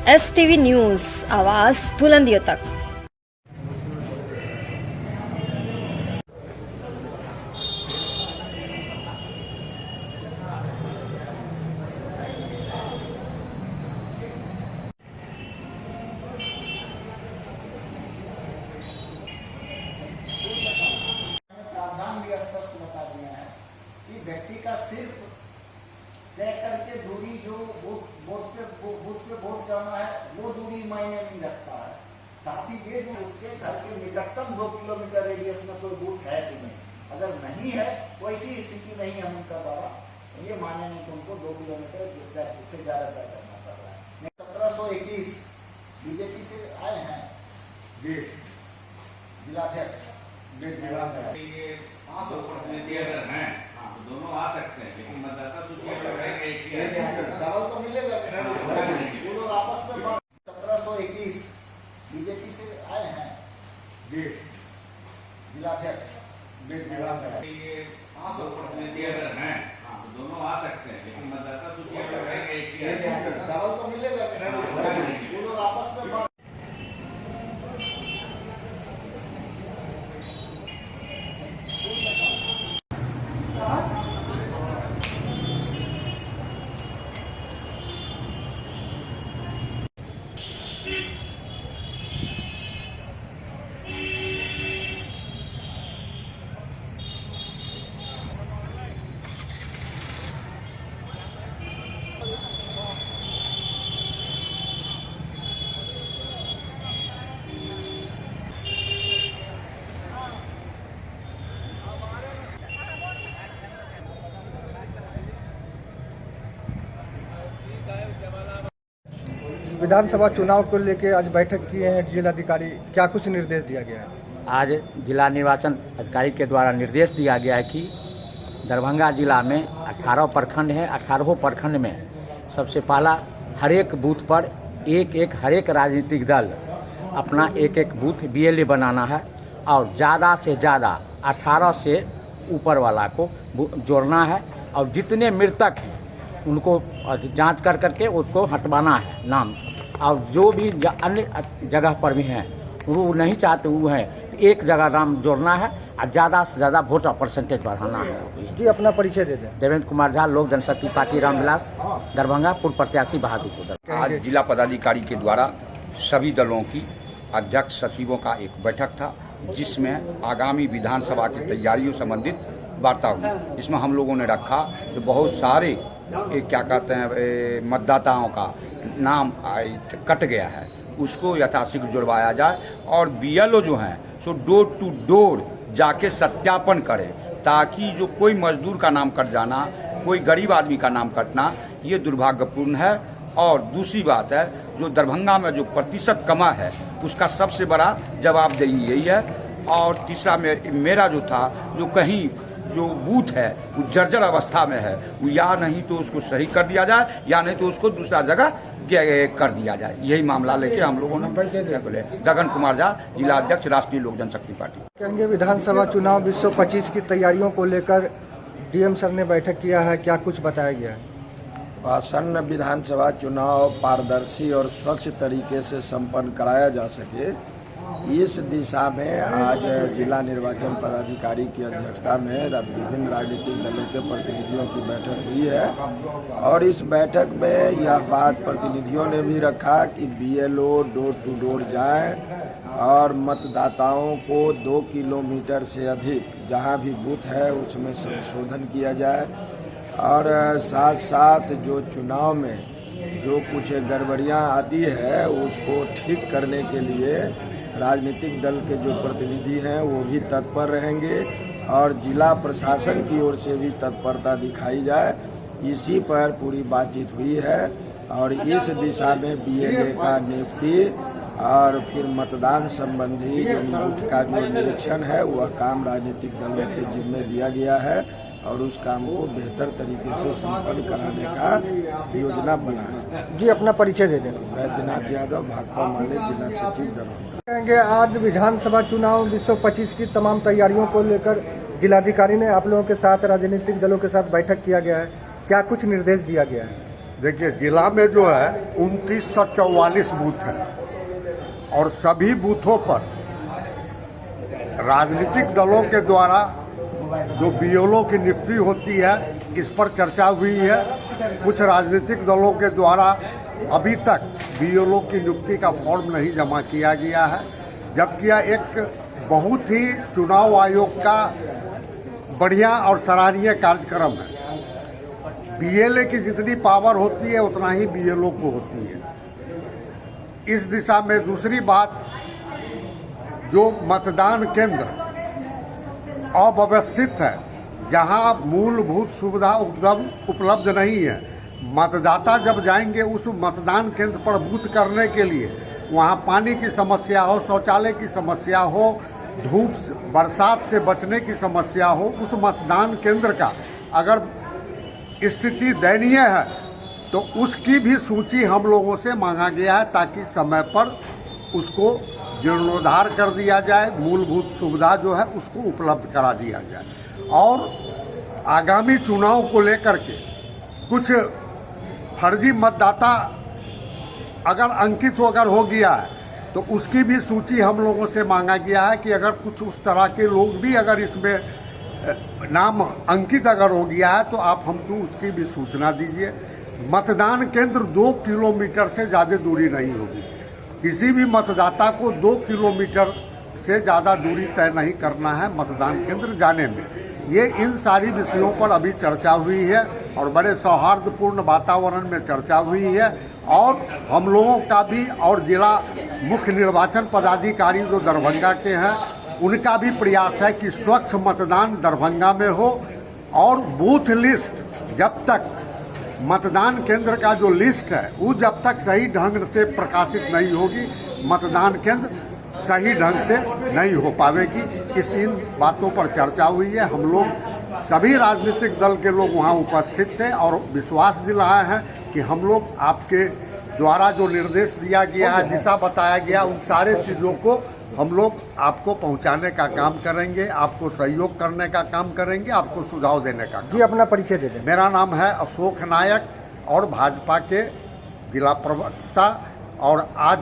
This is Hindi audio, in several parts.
STV न्यूज़, आवाज़ बुलंदियों तक। प्रावधान भी स्पष्ट बता दिया है कि व्यक्ति का सिर्फ तय करके दूरी जो बूथ पे वोट करना है वो दूरी मायने नहीं रखता है। साथ ही ये जो उसके घर के निकटतम 2 किलोमीटर रेडियस में कोई बूथ है कि नहीं, अगर नहीं है तो ऐसी स्थिति नहीं है उनका द्वारा ये माने नहीं कि उनको 2 किलोमीटर से ज्यादा तय करना पड़ रहा है। 1721 बीजेपी से आए हैं जी जिलाध्यक्ष। हाँ तो प्रतिनिधि अगर हैं तो दोनों आ सकते हैं, लेकिन मतदाता सूची डबल तो मिलेगा वो लोग आपस में। 1721 बीजेपी से आए हैं जी जिलाध्यक्ष। हाँ तो प्रतिनिधि अगर हैं तो दोनों आ सकते हैं, लेकिन मतदाता सूची डबल तो मिलेगा वो लोग आपस में। विधानसभा चुनाव को लेकर आज बैठक किए हैं जिलाधिकारी, क्या कुछ निर्देश दिया गया है? आज जिला निर्वाचन अधिकारी के द्वारा निर्देश दिया गया है कि दरभंगा जिला में 18 प्रखंड हैं। 18 प्रखंड में सबसे पहला हर एक बूथ पर हर एक राजनीतिक दल अपना एक बूथ BLA बनाना है और ज़्यादा से ज़्यादा 18 से ऊपर वाला को जोड़ना है और जितने मृतक हैं उनको जांच करके उसको हटवाना है नाम। और जो भी अन्य जगह पर भी हैं वो नहीं चाहते वो हैं एक जगह नाम जोड़ना है और ज़्यादा से ज़्यादा वोटर परसेंटेज बढ़ाना है। जी अपना परिचय दे दें। देवेंद्र कुमार झा, लोक जनशक्ति पार्टी रामविलास, दरभंगा, पूर्व प्रत्याशी बहादुरपुर। आज जिला पदाधिकारी के द्वारा सभी दलों की अध्यक्ष सचिवों का एक बैठक था, जिसमें आगामी विधानसभा की तैयारियों संबंधित वार्ता हुई। इसमें हम लोगों ने रखा तो बहुत सारे क्या कहते हैं मतदाताओं का नाम कट गया है, उसको यथाशीघ्र जुड़वाया जाए और BLO जो हैं सो डोर टू डोर जाके सत्यापन करें, ताकि जो कोई मजदूर का नाम कट जाना, कोई गरीब आदमी का नाम कटना, ये दुर्भाग्यपूर्ण है। और दूसरी बात है, जो दरभंगा में जो प्रतिशत कमा है उसका सबसे बड़ा जवाबदेही यही है। और तीसरा मेरा जो था, जो कहीं जो बूथ है वो जर्जर अवस्था में है, वो या नहीं तो उसको सही कर दिया जाए या नहीं तो उसको दूसरा जगह कर दिया जाए। यही मामला लेके हम लोगों ने बोले। गगन कुमार झा, जिला अध्यक्ष, राष्ट्रीय लोक जनशक्ति पार्टी। कहेंगे विधानसभा चुनाव 2025 की तैयारियों को लेकर DM सर ने बैठक किया है, क्या कुछ बताया गया है? आसन्न विधानसभा चुनाव पारदर्शी और स्वच्छ तरीके से संपन्न कराया जा सके, इस दिशा में आज जिला निर्वाचन पदाधिकारी की अध्यक्षता में विभिन्न राजनीतिक दलों के प्रतिनिधियों की बैठक हुई है। और इस बैठक में यह बात प्रतिनिधियों ने भी रखा कि BLO डोर टू डोर जाए और मतदाताओं को 2 किलोमीटर से अधिक जहां भी बूथ है उसमें संशोधन किया जाए। और साथ साथ जो चुनाव में जो कुछ गड़बड़ियां आती है उसको ठीक करने के लिए राजनीतिक दल के जो प्रतिनिधि हैं वो भी तत्पर रहेंगे और जिला प्रशासन की ओर से भी तत्परता दिखाई जाए। इसी पर पूरी बातचीत हुई है और इस दिशा में BLA का नियुक्ति और फिर मतदान संबंधी जो बूथ का जो निरीक्षण है वह काम राजनीतिक दलों के जिम्मे दिया गया है और उस काम को बेहतर तरीके से संपन्न कराने का योजना बना है। जी अपना परिचय दे दें। वैद्यनाथ यादव, भाकपा माले, जिला सचिव दरभंगा। कहेंगे आज विधानसभा चुनाव 2025 की तमाम तैयारियों को लेकर जिलाधिकारी ने आप लोगों के साथ राजनीतिक दलों के साथ बैठक किया गया है, क्या कुछ निर्देश दिया गया है? देखिए, जिला में जो है 2944 बूथ है और सभी बूथों पर राजनीतिक दलों के द्वारा जो बीएलओ की नियुक्ति होती है इस पर चर्चा हुई है। कुछ राजनीतिक दलों के द्वारा अभी तक बीएलओ की नियुक्ति का फॉर्म नहीं जमा किया गया है, जबकि यह एक बहुत ही चुनाव आयोग का बढ़िया और सराहनीय कार्यक्रम है। बीएलए की जितनी पावर होती है उतना ही बीएलओ को होती है। इस दिशा में दूसरी बात, जो मतदान केंद्र अव्यवस्थित है, जहां मूलभूत सुविधा उपलब्ध नहीं है, मतदाता जब जाएंगे उस मतदान केंद्र पर बूथ करने के लिए, वहां पानी की समस्या हो, शौचालय की समस्या हो, धूप बरसात से बचने की समस्या हो, उस मतदान केंद्र का अगर स्थिति दयनीय है तो उसकी भी सूची हम लोगों से मांगा गया है, ताकि समय पर उसको जीर्णोद्धार कर दिया जाए, मूलभूत सुविधा जो है उसको उपलब्ध करा दिया जाए। और आगामी चुनाव को लेकर के कुछ फर्जी मतदाता अगर अंकित अगर हो गया है तो उसकी भी सूची हम लोगों से मांगा गया है कि अगर कुछ उस तरह के लोग भी अगर इसमें नाम अंकित अगर हो गया है तो आप हमको उसकी भी सूचना दीजिए। मतदान केंद्र 2 किलोमीटर से ज़्यादा दूरी नहीं होगी। किसी भी मतदाता को 2 किलोमीटर से ज़्यादा दूरी तय नहीं करना है मतदान केंद्र जाने में। ये इन सारी विषयों पर अभी चर्चा हुई है और बड़े सौहार्दपूर्ण वातावरण में चर्चा हुई है। और हम लोगों का भी और जिला मुख्य निर्वाचन पदाधिकारी जो दरभंगा के हैं उनका भी प्रयास है कि स्वच्छ मतदान दरभंगा में हो। और बूथ लिस्ट जब तक मतदान केंद्र का जो लिस्ट है वो जब तक सही ढंग से प्रकाशित नहीं होगी, मतदान केंद्र सही ढंग से नहीं हो पाएगी। इन बातों पर चर्चा हुई है। हम लोग सभी राजनीतिक दल के लोग वहां उपस्थित थे और विश्वास दिलाए हैं कि हम लोग आपके द्वारा जो निर्देश दिया गया है, दिशा बताया गया, उन सारे चीज़ों को हम लोग आपको पहुंचाने का काम करेंगे, आपको सहयोग करने का काम करेंगे, आपको सुझाव देने का जी, अपना परिचय दे दें। मेरा नाम है अशोक नायक और भाजपा के जिला प्रवक्ता, और आज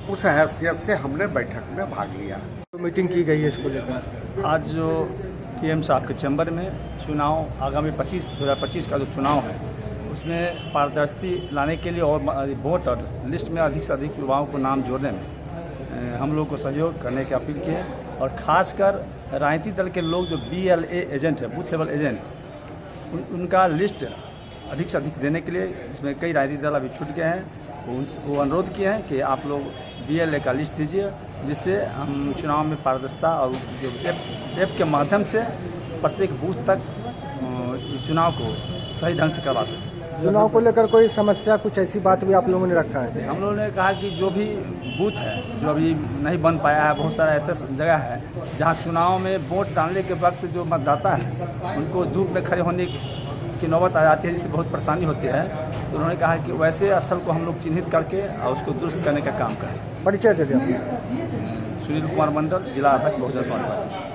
उस हैसियत से हमने बैठक में भाग लिया। तो मीटिंग की गई है इसको लेकर आज जो पीएम साहब के चैम्बर में चुनाव आगामी 2025 का जो चुनाव है उसमें पारदर्शी लाने के लिए और वोटर लिस्ट में अधिक से अधिक युवाओं को नाम जोड़ने में हम लोग को सहयोग करने की अपील की है। और ख़ासकर राजनीतिक दल के लोग जो BLA एजेंट है, बूथ लेवल एजेंट, उनका लिस्ट अधिक से अधिक देने के लिए, जिसमें कई राजनीतिक दल अभी छूट गए हैं, वो अनुरोध किए हैं कि आप लोग BLA का लिस्ट दीजिए, जिससे हम चुनाव में पारदर्शिता और जो ऐप के माध्यम से प्रत्येक बूथ तक चुनाव को सही ढंग से करवा सकें। चुनाव को लेकर कोई समस्या, कुछ ऐसी बात भी आप लोगों ने रखा है? हम लोगों ने कहा कि जो भी बूथ है जो अभी नहीं बन पाया है, बहुत सारा ऐसा जगह है जहां चुनाव में वोट डालने के वक्त जो मतदाता है उनको धूप में खड़े होने की नौबत आ जाती है, जिससे बहुत परेशानी होती है। तो उन्होंने कहा कि वैसे स्थल को हम लोग चिन्हित करके और उसको दुरुस्त करने का काम करें। परिचय दे दें। सुनील कुमार मंडल, जिला अध्यक्ष बहुजन समाज पार्टी।